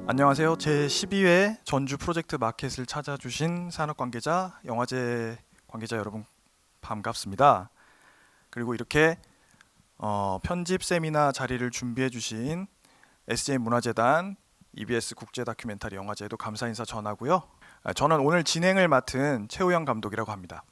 안녕하세요. 제 12회 전주 프로젝트 마켓을 찾아주신 산업관계자, 영화제 관계자 여러분 반갑습니다. 그리고 이렇게 편집 세미나 자리를 준비해 주신 SJ문화재단, EBS 국제 다큐멘터리 영화제에도 감사 인사 전하고요. 저는 오늘 진행을 맡은 최우영 감독이라고 합니다.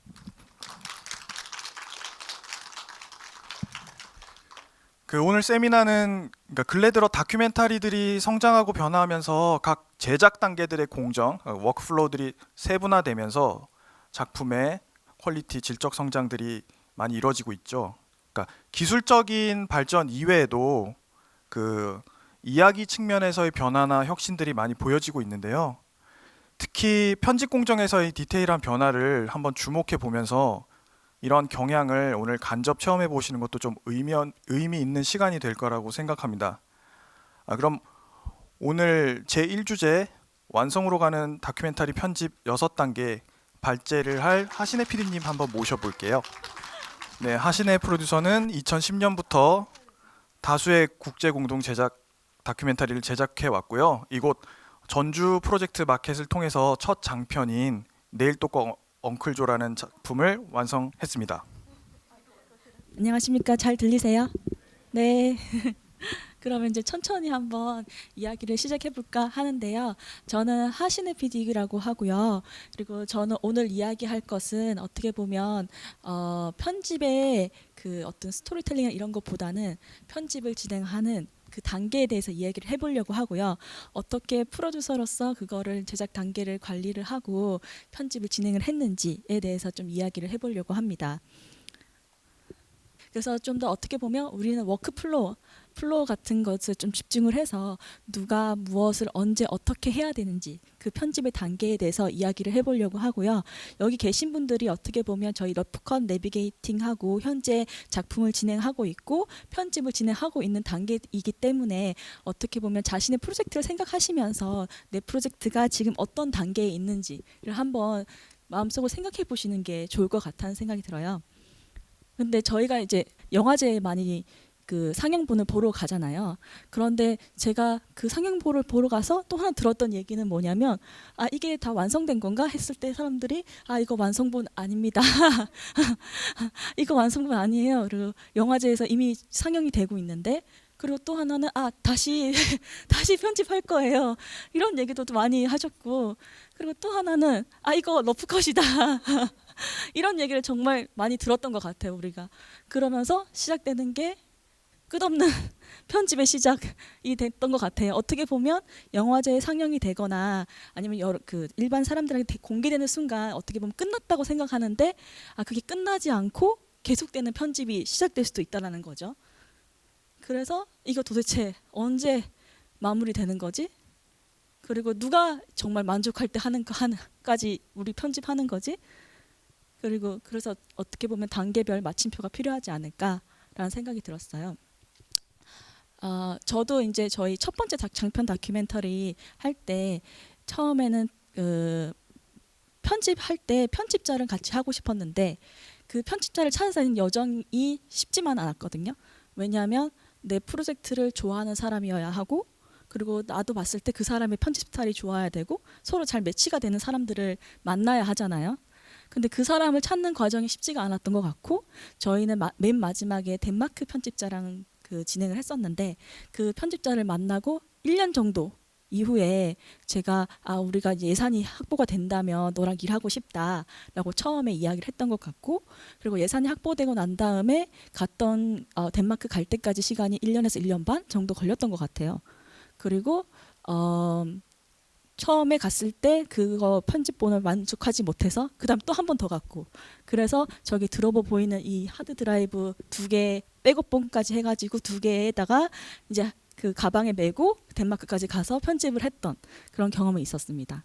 오늘 세미나는 근래 들어 다큐멘터리들이 성장하고 변화하면서 각 제작 단계들의 공정, 워크플로우들이 세분화되면서 작품의 퀄리티, 질적 성장들이 많이 이루어지고 있죠. 기술적인 발전 이외에도 이야기 측면에서의 변화나 혁신들이 많이 보여지고 있는데요. 특히 편집 공정에서의 디테일한 변화를 한번 주목해 보면서 이런 경향을 오늘 간접 체험해 보시는 것도 좀 의미 있는 시간이 될 거라고 생각합니다. 그럼 오늘 제1주제 완성으로 가는 다큐멘터리 편집 6단계 발제를 할 하신혜 PD님 한번 모셔볼게요. 네, 하신혜 프로듀서는 2010년부터 다수의 국제 공동 제작 다큐멘터리를 제작해 왔고요. 이곳 전주 프로젝트 마켓을 통해서 첫 장편인 내일 또 엉클조라는 작품을 완성했습니다. 안녕하십니까? 잘 들리세요? 네. 그러면 이제 천천히 한번 이야기를 시작해 볼까 하는데요. 저는 하신혜 PD라고 하고요. 그리고 저는 오늘 이야기할 것은 어떻게 보면 편집의 그 어떤 스토리텔링 이런 것보다는 편집을 진행하는 그 단계에 대해서 이야기를 해보려고 하고요. 어떻게 프로듀서로서 그거를 제작 단계를 관리를 하고 편집을 진행을 했는지에 대해서 좀 이야기를 해보려고 합니다. 그래서 좀 더 어떻게 보면 우리는 워크플로우 같은 것을 좀 집중을 해서 누가 무엇을 언제 어떻게 해야 되는지 그 편집의 단계에 대해서 이야기를 해보려고 하고요. 여기 계신 분들이 어떻게 보면 저희 러프컷 내비게이팅하고 현재 작품을 진행하고 있고 편집을 진행하고 있는 단계이기 때문에 어떻게 보면 자신의 프로젝트를 생각하시면서 내 프로젝트가 지금 어떤 단계에 있는지를 한번 마음속으로 생각해 보시는 게 좋을 것 같다는 생각이 들어요. 근데 저희가 이제 영화제에 많이 그 상영본을 보러 가잖아요. 그런데 제가 그 상영본을 보러 가서 또 하나 들었던 얘기는 뭐냐면 이게 다 완성된 건가 했을 때 사람들이 이거 완성본 아닙니다. 이거 완성본 아니에요. 그리고 영화제에서 이미 상영이 되고 있는데 그리고 또 하나는 다시 다시 편집할 거예요. 이런 얘기도 많이 하셨고 그리고 또 하나는 이거 러프컷이다. 이런 얘기를 정말 많이 들었던 것 같아요, 우리가. 그러면서 시작되는 게 끝없는 편집의 시작이 됐던 것 같아요. 어떻게 보면 영화제에 상영이 되거나 아니면 일반 사람들한테 공개되는 순간 어떻게 보면 끝났다고 생각하는데 그게 끝나지 않고 계속되는 편집이 시작될 수도 있다는 거죠. 그래서 이거 도대체 언제 마무리되는 거지? 그리고 누가 정말 만족할 때 하는까지 우리 편집하는 거지? 그리고 그래서 어떻게 보면 단계별 마침표가 필요하지 않을까라는 생각이 들었어요. 저도 이제 저희 첫 번째 장편 다큐멘터리 할 때 처음에는 편집할 때 편집자를 같이 하고 싶었는데 그 편집자를 찾아다니는 여정이 쉽지만 않았거든요. 왜냐하면 내 프로젝트를 좋아하는 사람이어야 하고 그리고 나도 봤을 때 그 사람의 편집 스타일이 좋아야 되고 서로 잘 매치가 되는 사람들을 만나야 하잖아요. 근데 그 사람을 찾는 과정이 쉽지가 않았던 것 같고 저희는 맨 마지막에 덴마크 편집자랑 진행을 했었는데 그 편집자를 만나고 1년 정도 이후에 제가 우리가 예산이 확보가 된다면 너랑 일하고 싶다라고 처음에 이야기를 했던 것 같고 그리고 예산이 확보되고 난 다음에 갔던 덴마크 갈 때까지 시간이 1년에서 1년 반 정도 걸렸던 것 같아요. 그리고 처음에 갔을 때 그거 편집본을 만족하지 못해서 그다음 또 한 번 더 갔고 그래서 저기 드러버 보이는 이 하드 드라이브 2개 백업본까지 해가지고 2개에다가 이제 그 가방에 메고 덴마크까지 가서 편집을 했던 그런 경험이 있었습니다.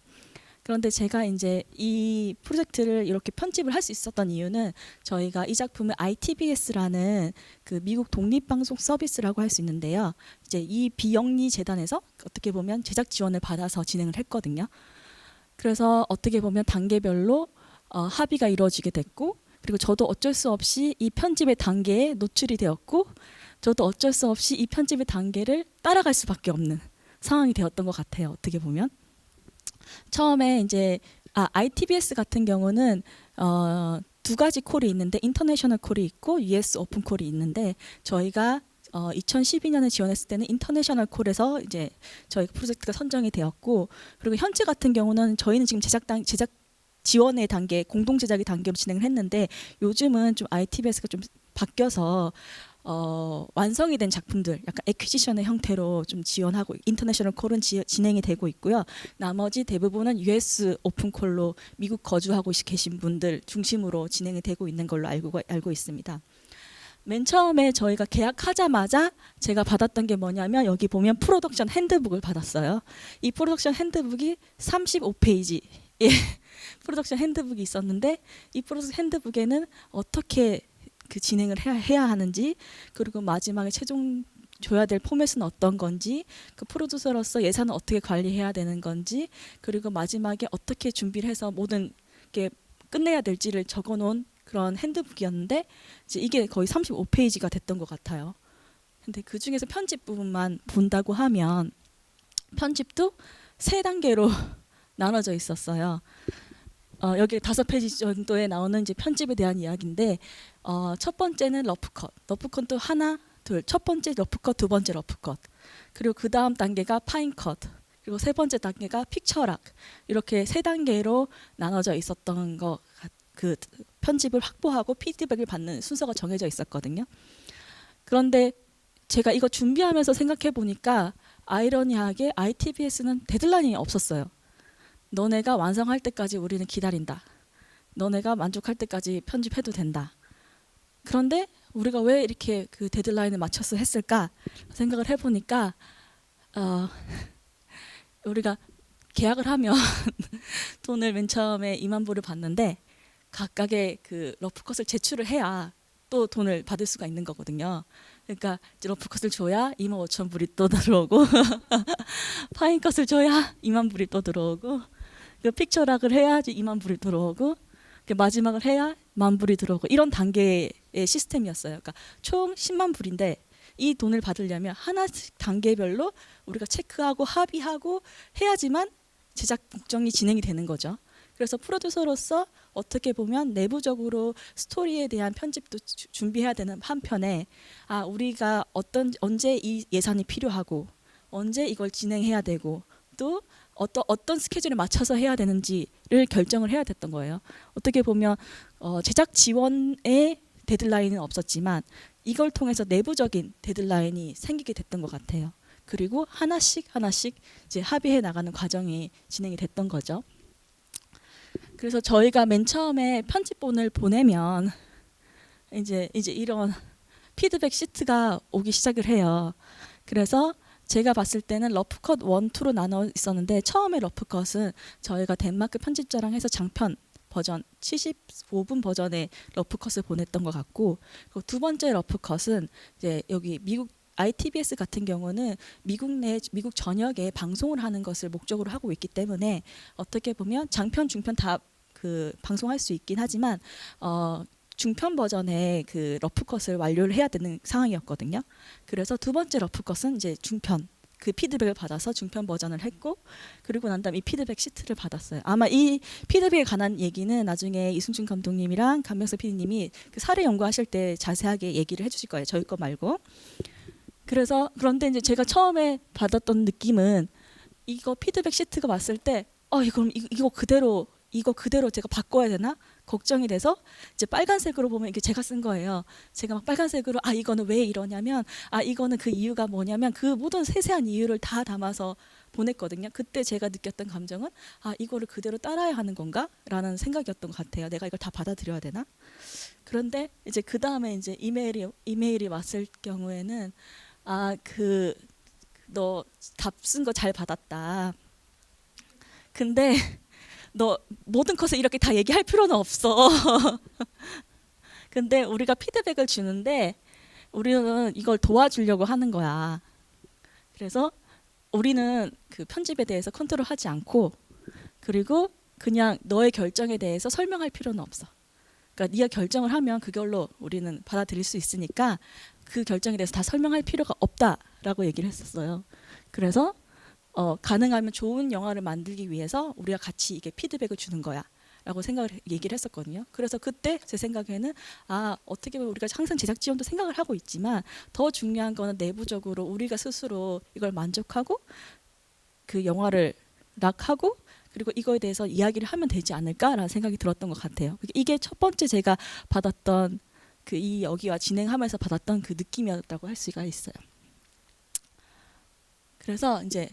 그런데 제가 이제 이 프로젝트를 이렇게 편집을 할 수 있었던 이유는 저희가 이 작품을 ITBS라는 그 미국 독립방송 서비스라고 할 수 있는데요. 이제 이 비영리 재단에서 어떻게 보면 제작 지원을 받아서 진행을 했거든요. 그래서 어떻게 보면 단계별로 합의가 이루어지게 됐고 그리고 저도 어쩔 수 없이 이 편집의 단계에 노출이 되었고 저도 어쩔 수 없이 이 편집의 단계를 따라갈 수밖에 없는 상황이 되었던 것 같아요. 어떻게 보면 처음에 이제 ITBS 같은 경우는 두 가지 콜이 있는데 인터내셔널 콜이 있고 US 오픈 콜이 있는데 저희가 2012년에 지원했을 때는 인터내셔널 콜에서 이제 저희 프로젝트가 선정이 되었고 그리고 현재 같은 경우는 저희는 지금 제작 지원의 단계, 공동 제작의 단계로 진행을 했는데 요즘은 좀 ITBS가 좀 바뀌어서 완성이 된 작품들 약간 에퀴지션의 형태로 좀 지원하고 인터내셔널 콜은 진행이 되고 있고요. 나머지 대부분은 US 오픈 콜로 미국 거주하고 계신 분들 중심으로 진행이 되고 있는 걸로 알고 있습니다. 맨 처음에 저희가 계약하자마자 제가 받았던 게 뭐냐면 여기 보면 프로덕션 핸드북을 받았어요. 이 프로덕션 핸드북이 35페이지 프로덕션 핸드북이 있었는데 이 프로덕션 핸드북에는 어떻게 그 진행을 해야 하는지 그리고 마지막에 최종 줘야 될 포맷은 어떤 건지 그 프로듀서로서 예산을 어떻게 관리해야 되는 건지 그리고 마지막에 어떻게 준비를 해서 모든 게 끝내야 될지를 적어놓은 그런 핸드북이었는데 이제 이게 거의 35페이지가 됐던 것 같아요. 근데 그 중에서 편집 부분만 본다고 하면 편집도 3단계로 나눠져 있었어요. 여기 5페이지 정도에 나오는 이제 편집에 대한 이야기인데 첫 번째는 러프컷, 러프컷도 하나, 둘, 첫 번째 러프컷, 두 번째 러프컷, 그리고 그 다음 단계가 파인컷, 그리고 세 번째 단계가 픽처락 이렇게 3단계로 나눠져 있었던 그 편집을 확보하고 피드백을 받는 순서가 정해져 있었거든요. 그런데 제가 이거 준비하면서 생각해 보니까 아이러니하게 ITBS는 데드라인이 없었어요. 너네가 완성할 때까지 우리는 기다린다. 너네가 만족할 때까지 편집해도 된다. 그런데 우리가 왜 이렇게 그 데드라인을 맞춰서 했을까 생각을 해보니까 우리가 계약을 하면 돈을 맨 처음에 2만 불을 받는데 각각의 그 러프컷을 제출을 해야 또 돈을 받을 수가 있는 거거든요. 그러니까 이제 러프컷을 줘야 2만 5천 불이 또 들어오고 파인컷을 줘야 2만 불이 또 들어오고 그 픽처락을 해야지 2만 불이 들어오고 마지막을 해야 1만 불이 들어오고 이런 단계의 시스템이었어요. 그러니까 총 10만 불인데 이 돈을 받으려면 하나씩 단계별로 우리가 체크하고 합의하고 해야지만 제작 국정이 진행이 되는 거죠. 그래서 프로듀서로서 어떻게 보면 내부적으로 스토리에 대한 편집도 준비해야 되는 한편에 우리가 언제 이 예산이 필요하고 언제 이걸 진행해야 되고 또 어떤 스케줄에 맞춰서 해야 되는지를 결정을 해야 됐던 거예요. 어떻게 보면 제작 지원의 데드라인은 없었지만 이걸 통해서 내부적인 데드라인이 생기게 됐던 것 같아요. 그리고 하나씩 이제 합의해 나가는 과정이 진행이 됐던 거죠. 그래서 저희가 맨 처음에 편집본을 보내면 이제 이런 피드백 시트가 오기 시작을 해요. 그래서 제가 봤을 때는 러프컷 1, 2로 나눠 있었는데 처음에 러프컷은 저희가 덴마크 편집자랑 해서 장편 버전 75분 버전의 러프컷을 보냈던 것 같고 그리고 두 번째 러프컷은 이제 여기 미국 ITBS 같은 경우는 미국 전역에 방송을 하는 것을 목적으로 하고 있기 때문에 어떻게 보면 장편, 중편 다 그 방송할 수 있긴 하지만 중편 버전의 그 러프컷을 완료를 해야 되는 상황이었거든요. 그래서 두 번째 러프컷은 이제 중편 그 피드백을 받아서 중편 버전을 했고 그리고 난 다음에 이 피드백 시트를 받았어요. 아마 이 피드백에 관한 얘기는 나중에 이순춘 감독님이랑 강명석 PD님이 그 사례 연구하실 때 자세하게 얘기를 해주실 거예요. 저희 거 말고. 그런데 이제 제가 처음에 받았던 느낌은 이거 피드백 시트가 왔을 때 그럼 이거 그대로 제가 바꿔야 되나 걱정이 돼서 이제 빨간색으로 보면 이게 제가 쓴 거예요. 제가 막 빨간색으로 이거는 왜 이러냐면 이거는 그 이유가 뭐냐면 그 모든 세세한 이유를 다 담아서 보냈거든요. 그때 제가 느꼈던 감정은 이거를 그대로 따라야 하는 건가? 라는 생각이었던 것 같아요. 내가 이걸 다 받아들여야 되나? 그런데 이제 그 다음에 이제 이메일이 왔을 경우에는 너 답 쓴 거 잘 받았다. 근데 너 모든 컷을 이렇게 다 얘기할 필요는 없어. 근데 우리가 피드백을 주는데 우리는 이걸 도와주려고 하는 거야. 그래서 우리는 그 편집에 대해서 컨트롤하지 않고 그리고 그냥 너의 결정에 대해서 설명할 필요는 없어. 그러니까 네가 결정을 하면 그걸로 우리는 받아들일 수 있으니까 그 결정에 대해서 다 설명할 필요가 없다라고 얘기를 했었어요. 그래서 가능하면 좋은 영화를 만들기 위해서 우리가 같이 이게 피드백을 주는 거야. 라고 얘기를 했었거든요. 그래서 그때 제 생각에는 어떻게 보면 우리가 항상 제작 지원도 생각을 하고 있지만 더 중요한 거는 내부적으로 우리가 스스로 이걸 만족하고 그 영화를 락하고 그리고 이거에 대해서 이야기를 하면 되지 않을까라는 생각이 들었던 것 같아요. 이게 첫 번째 제가 받았던 이 여기와 진행하면서 받았던 그 느낌이었다고 할 수가 있어요. 그래서 이제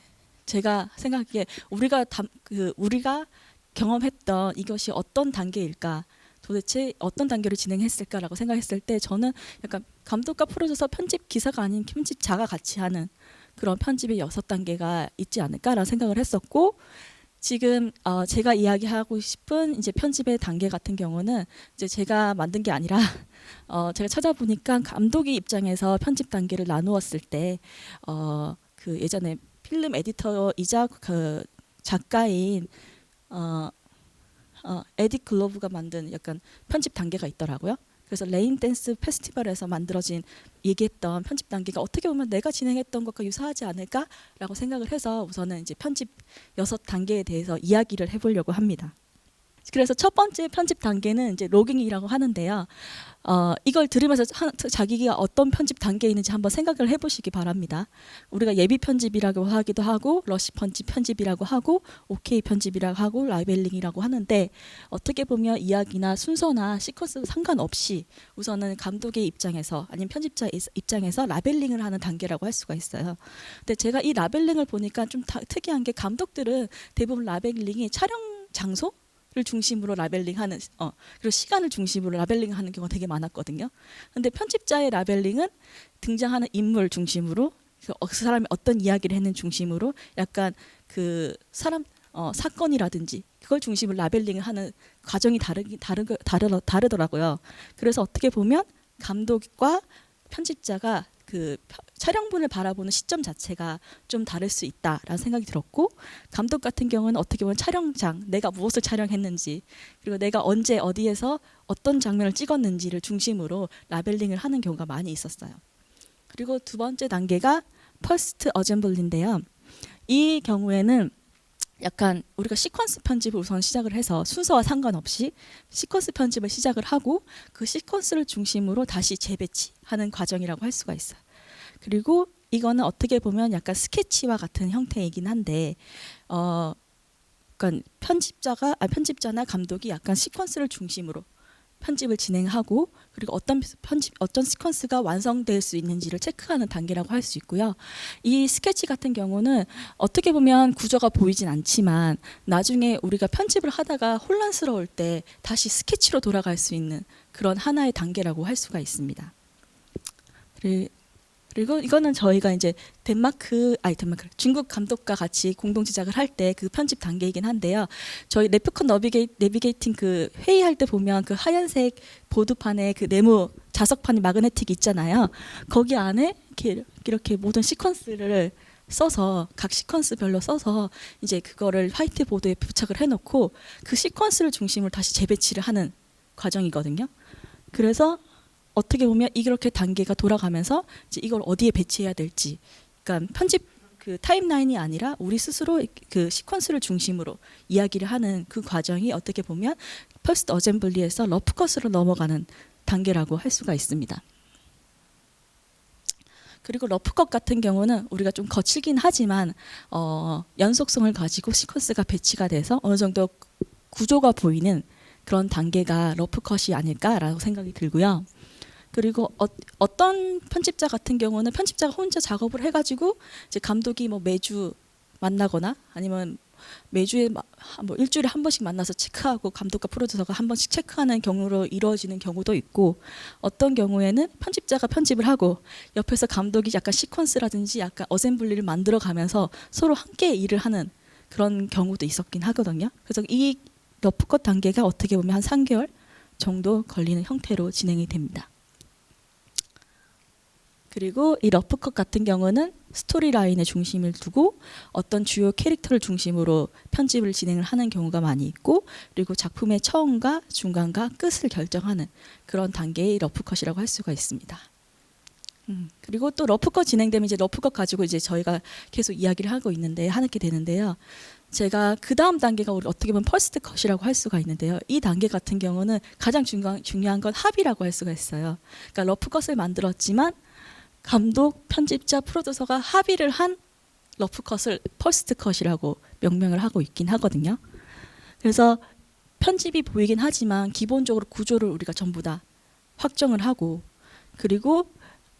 제가 생각하기에 우리가 경험했던 이것이 어떤 단계일까, 도대체 어떤 단계로 진행했을까라고 생각했을 때 저는 약간 감독과 프로듀서 편집 기사가 아닌 편집자가 같이 하는 그런 편집의 6단계가 있지 않을까라는 생각을 했었고, 지금 제가 이야기하고 싶은 이제 편집의 단계 같은 경우는 이제 제가 만든 게 아니라 제가 찾아보니까 감독의 입장에서 편집 단계를 나누었을 때 그 예전에 필름 에디터이자 그 작가인 에디 글로브가 만든 약간 편집 단계가 있더라고요. 그래서 레인 댄스 페스티벌에서 만들어진 얘기했던 편집 단계가 어떻게 보면 내가 진행했던 것과 유사하지 않을까라고 생각을 해서 우선은 이제 편집 6단계에 대해서 이야기를 해보려고 합니다. 그래서 첫 번째 편집 단계는 이제 로깅이라고 하는데요. 이걸 들으면서 자기가 어떤 편집 단계에 있는지 한번 생각을 해보시기 바랍니다. 우리가 예비 편집이라고 하기도 하고 러시 편집이라고 하고 오케이 편집이라고 하고 라벨링이라고 하는데, 어떻게 보면 이야기나 순서나 시퀀스 상관없이 우선은 감독의 입장에서 아니면 편집자의 입장에서 라벨링을 하는 단계라고 할 수가 있어요. 근데 제가 이 라벨링을 보니까 좀 특이한 게, 감독들은 대부분 라벨링이 촬영 장소 를 중심으로 라벨링하는 그리고 시간을 중심으로 라벨링하는 경우가 되게 많았거든요. 근데 편집자의 라벨링은 등장하는 인물 중심으로, 그 사람이 어떤 이야기를 했는 중심으로, 약간 그 사람 사건이라든지 그걸 중심으로 라벨링을 하는 과정이 다르더라고요. 그래서 어떻게 보면 감독과 편집자가 그 촬영분을 바라보는 시점 자체가 좀 다를 수 있다라는 생각이 들었고, 감독 같은 경우는 어떻게 보면 촬영장, 내가 무엇을 촬영했는지, 그리고 내가 언제 어디에서 어떤 장면을 찍었는지를 중심으로 라벨링을 하는 경우가 많이 있었어요. 그리고 두 번째 단계가 퍼스트 어셈블리인데요. 이 경우에는 약간 우리가 시퀀스 편집을 우선 시작을 해서 순서와 상관없이 시퀀스 편집을 시작을 하고 그 시퀀스를 중심으로 다시 재배치하는 과정이라고 할 수가 있어요. 그리고 이거는 어떻게 보면 약간 스케치와 같은 형태이긴 한데 그러니까 편집자나 감독이 약간 시퀀스를 중심으로 편집을 진행하고, 그리고 어떤 시퀀스가 완성될 수 있는지를 체크하는 단계라고 할 수 있고요. 이 스케치 같은 경우는 어떻게 보면 구조가 보이진 않지만 나중에 우리가 편집을 하다가 혼란스러울 때 다시 스케치로 돌아갈 수 있는 그런 하나의 단계라고 할 수가 있습니다. 그리고 이거는 저희가 이제 중국 감독과 같이 공동 제작을 할 때 그 편집 단계이긴 한데요. 저희 레프컨 내비게이팅 그 회의할 때 보면 그 하얀색 보드판에 그 네모 자석판이 마그네틱 있잖아요. 거기 안에 이렇게 모든 시퀀스를 써서 각 시퀀스별로 써서 이제 그거를 화이트보드에 부착을 해놓고 그 시퀀스를 중심으로 다시 재배치를 하는 과정이거든요. 그래서 어떻게 보면 이렇게 단계가 돌아가면서 이제 이걸 어디에 배치해야 될지, 그러니까 편집 그 타임라인이 아니라 우리 스스로 그 시퀀스를 중심으로 이야기를 하는 그 과정이 어떻게 보면 퍼스트 어셈블리에서 러프컷으로 넘어가는 단계라고 할 수가 있습니다. 그리고 러프컷 같은 경우는 우리가 좀 거칠긴 하지만 연속성을 가지고 시퀀스가 배치가 돼서 어느 정도 구조가 보이는 그런 단계가 러프컷이 아닐까라고 생각이 들고요. 그리고 어떤 편집자 같은 경우는 편집자가 혼자 작업을 해가지고 이제 감독이 뭐 매주 만나거나 아니면 매주에 뭐 일주일에 한 번씩 만나서 체크하고 감독과 프로듀서가 한 번씩 체크하는 경우로 이루어지는 경우도 있고, 어떤 경우에는 편집자가 편집을 하고 옆에서 감독이 약간 시퀀스라든지 약간 어셈블리를 만들어가면서 서로 함께 일을 하는 그런 경우도 있었긴 하거든요. 그래서 이 러프컷 단계가 어떻게 보면 한 3개월 정도 걸리는 형태로 진행이 됩니다. 그리고 이 러프컷 같은 경우는 스토리 라인에 중심을 두고 어떤 주요 캐릭터를 중심으로 편집을 진행을 하는 경우가 많이 있고, 그리고 작품의 처음과 중간과 끝을 결정하는 그런 단계의 러프컷이라고 할 수가 있습니다. 그리고 또 러프컷 진행되면 이제 러프컷 가지고 이제 저희가 계속 이야기를 하고 있는데 하게 되는데요. 제가 그 다음 단계가 우리 어떻게 보면 퍼스트 컷이라고 할 수가 있는데요. 이 단계 같은 경우는 가장 중요한 건 합의라고 할 수가 있어요. 그러니까 러프컷을 만들었지만 감독, 편집자, 프로듀서가 합의를 한 러프컷을 퍼스트 컷이라고 명명을 하고 있긴 하거든요. 그래서 편집이 보이긴 하지만 기본적으로 구조를 우리가 전부 다 확정을 하고 그리고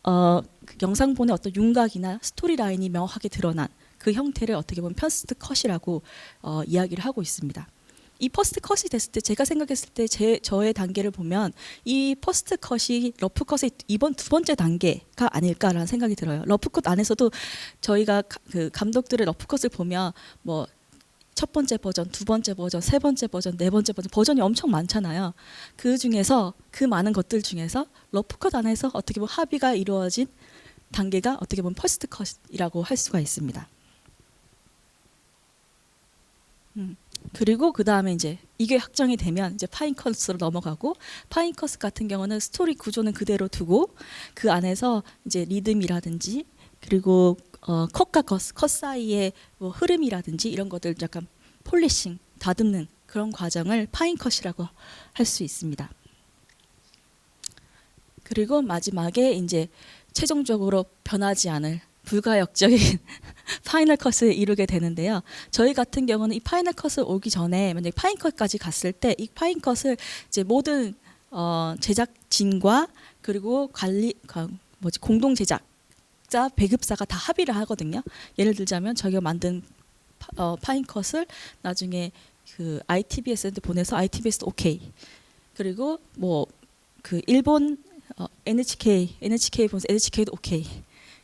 그 영상본의 어떤 윤곽이나 스토리 라인이 명확하게 드러난 그 형태를 어떻게 보면 퍼스트 컷이라고 이야기를 하고 있습니다. 이 퍼스트 컷이 됐을 때 제가 생각했을 때 저의 단계를 보면 이 퍼스트 컷이 러프 컷의 이번 두 번째 단계가 아닐까라는 생각이 들어요. 러프 컷 안에서도 저희가 그 감독들의 러프 컷을 보면 뭐 첫 번째 버전, 두 번째 버전, 세 번째 버전, 네 번째 버전 버전이 엄청 많잖아요. 그 중에서 그 많은 것들 중에서 러프 컷 안에서 어떻게 보면 합의가 이루어진 단계가 어떻게 보면 퍼스트 컷이라고 할 수가 있습니다. 그리고 그 다음에 이제 이게 확정이 되면 이제 파인 컷으로 넘어가고 파인 컷 같은 경우는 스토리 구조는 그대로 두고 그 안에서 이제 리듬이라든지 그리고 컷과 컷 사이의 뭐 흐름이라든지 이런 것들 약간 폴리싱, 다듬는 그런 과정을 파인 컷이라고 할 수 있습니다. 그리고 마지막에 이제 최종적으로 변하지 않을 불가역적인 파이널 컷을 이루게 되는데요. 저희 같은 경우는 이 파이널 컷을 오기 전에 만약에 파인 컷까지 갔을 때 이 파인 컷을 이제 모든 제작진과 그리고 공동 제작자 배급사가 다 합의를 하거든요. 예를 들자면 저희가 만든 파인 컷을 나중에 그 ITBS한테 보내서 ITBS도 오케이. 그리고 뭐 그 일본 NHK 보내서 NHK도 오케이.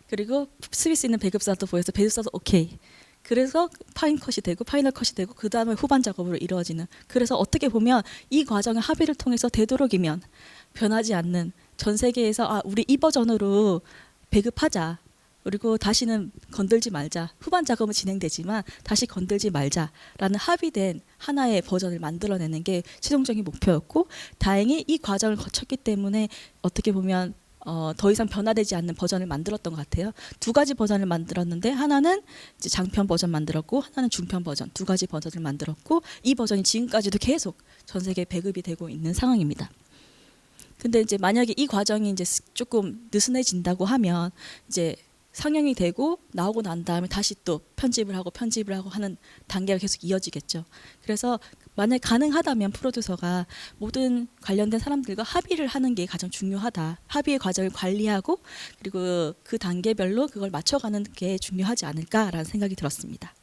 그리고 스위스 있는 배급사도 보여서 배급사도 오케이. 그래서 파인 컷이 되고 파이널 컷이 되고 그 다음에 후반 작업으로 이루어지는. 그래서 어떻게 보면 이 과정의 합의를 통해서 되도록이면 변하지 않는 전 세계에서 우리 이 버전으로 배급하자. 그리고 다시는 건들지 말자. 후반 작업은 진행되지만 다시 건들지 말자라는 합의된 하나의 버전을 만들어내는 게 최종적인 목표였고 다행히 이 과정을 거쳤기 때문에 어떻게 보면 더 이상 변화되지 않는 버전을 만들었던 것 같아요. 두 가지 버전을 만들었는데 하나는 이제 장편 버전 만들었고 하나는 중편 버전 두 가지 버전을 만들었고 이 버전이 지금까지도 계속 전 세계에 배급이 되고 있는 상황입니다. 근데 이제 만약에 이 과정이 이제 조금 느슨해진다고 하면 이제 상영이 되고 나오고 난 다음에 다시 또 편집을 하고 하는 단계가 계속 이어지겠죠. 그래서 만약 가능하다면 프로듀서가 모든 관련된 사람들과 합의를 하는 게 가장 중요하다. 합의의 과정을 관리하고 그리고 그 단계별로 그걸 맞춰가는 게 중요하지 않을까라는 생각이 들었습니다.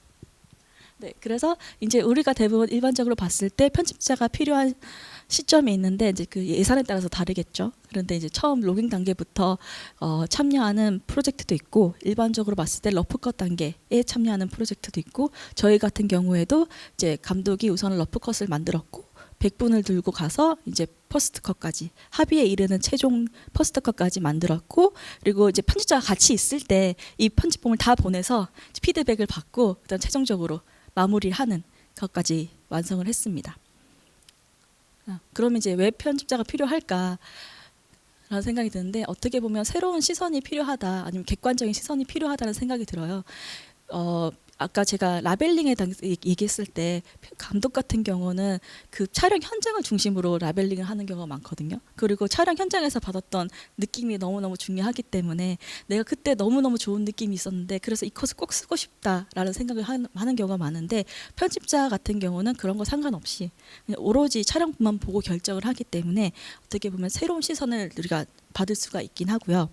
네, 그래서 이제 우리가 대부분 일반적으로 봤을 때 편집자가 필요한 시점이 있는데 이제 그 예산에 따라서 다르겠죠. 그런데 이제 처음 로깅 단계부터 참여하는 프로젝트도 있고 일반적으로 봤을 때 러프컷 단계에 참여하는 프로젝트도 있고 저희 같은 경우에도 이제 감독이 우선 러프컷을 만들었고 100분을 들고 가서 이제 퍼스트 컷까지 합의에 이르는 최종 퍼스트 컷까지 만들었고 그리고 이제 편집자가 같이 있을 때 이 편집본을 다 보내서 피드백을 받고 그다음 최종적으로 마무리를 하는 것까지 완성을 했습니다. 그러면 이제 왜 편집자가 필요할까라는 생각이 드는데 어떻게 보면 새로운 시선이 필요하다 아니면 객관적인 시선이 필요하다는 생각이 들어요. 아까 제가 라벨링에 얘기했을 때 감독 같은 경우는 그 촬영 현장을 중심으로 라벨링을 하는 경우가 많거든요. 그리고 촬영 현장에서 받았던 느낌이 너무너무 중요하기 때문에 내가 그때 너무너무 좋은 느낌이 있었는데 그래서 이 컷을 꼭 쓰고 싶다라는 생각을 하는 경우가 많은데 편집자 같은 경우는 그런 거 상관없이 그냥 오로지 촬영만 보고 결정을 하기 때문에 어떻게 보면 새로운 시선을 우리가 받을 수가 있긴 하고요.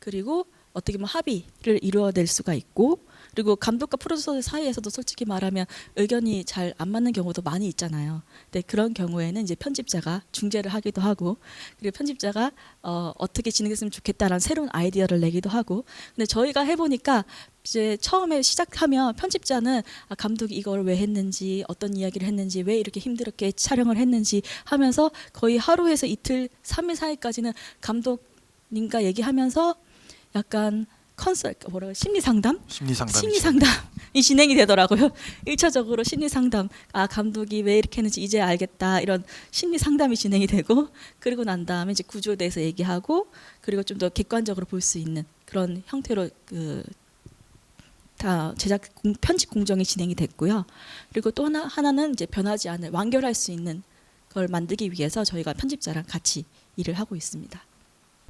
그리고 어떻게 보면 합의를 이루어낼 수가 있고 그리고 감독과 프로듀서 사이에서도 솔직히 말하면 의견이 잘 안 맞는 경우도 많이 있잖아요. 근데 그런 경우에는 이제 편집자가 중재를 하기도 하고 그리고 편집자가 어떻게 진행했으면 좋겠다라는 새로운 아이디어를 내기도 하고 근데 저희가 해보니까 이제 처음에 시작하면 편집자는 감독이 이걸 왜 했는지 어떤 이야기를 했는지 왜 이렇게 힘들게 촬영을 했는지 하면서 거의 하루에서 이틀 3일 4일까지는 감독님과 얘기하면서 약간 심리 상담? 심리 상담. 심리 상담이 진행이 되더라고요. 1차적으로 심리 상담. 아, 감독이 왜 이렇게 했는지 이제 알겠다. 이런 심리 상담이 진행이 되고, 그리고 난 다음에 이제 구조에 대해서 얘기하고, 그리고 좀 더 객관적으로 볼 수 있는 그런 형태로 다 편집 공정이 진행이 됐고요. 그리고 또 하나는 이제 변하지 않을 완결할 수 있는 걸 만들기 위해서 저희가 편집자랑 같이 일을 하고 있습니다.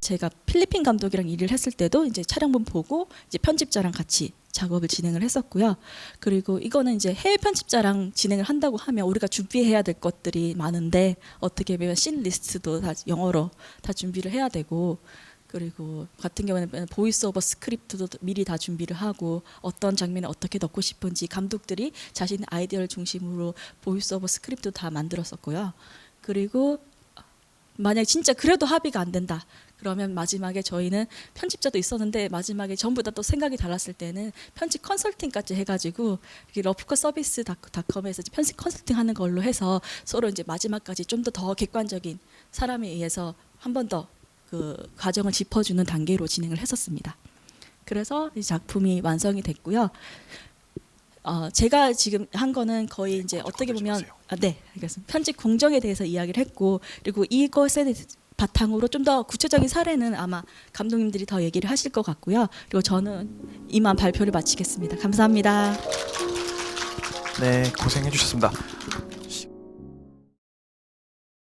제가 필리핀 감독이랑 일을 했을 때도 이제 촬영본 보고 이제 편집자랑 같이 작업을 진행을 했었고요. 그리고 이거는 이제 해외 편집자랑 진행을 한다고 하면 우리가 준비해야 될 것들이 많은데, 어떻게 보면 씬 리스트도 다 영어로 다 준비를 해야 되고, 그리고 같은 경우에는 보이스 오버 스크립트도 미리 다 준비를 하고, 어떤 장면에 어떻게 넣고 싶은지 감독들이 자신의 아이디어를 중심으로 보이스 오버 스크립트도 다 만들었었고요. 그리고 만약 진짜 그래도 합의가 안 된다, 그러면 마지막에 저희는 편집자도 있었는데 마지막에 전부 다 또 생각이 달랐을 때는 편집 컨설팅까지 해가지고 러프컷 서비스닷컴에서 편집 컨설팅 하는 걸로 해서 서로 이제 마지막까지 좀 더 객관적인 사람에 의해서 한 번 더 그 과정을 짚어주는 단계로 진행을 했었습니다. 그래서 이 작품이 완성이 됐고요. 제가 지금 한 거는 거의 이제 어떻게 보면 네, 알겠습니다. 편집 공정에 대해서 이야기를 했고, 그리고 이것에 바탕으로 좀 더 구체적인 사례는 아마 감독님들이 더 얘기를 하실 것 같고요. 그리고 저는 이만 발표를 마치겠습니다. 감사합니다. 네, 고생해 주셨습니다.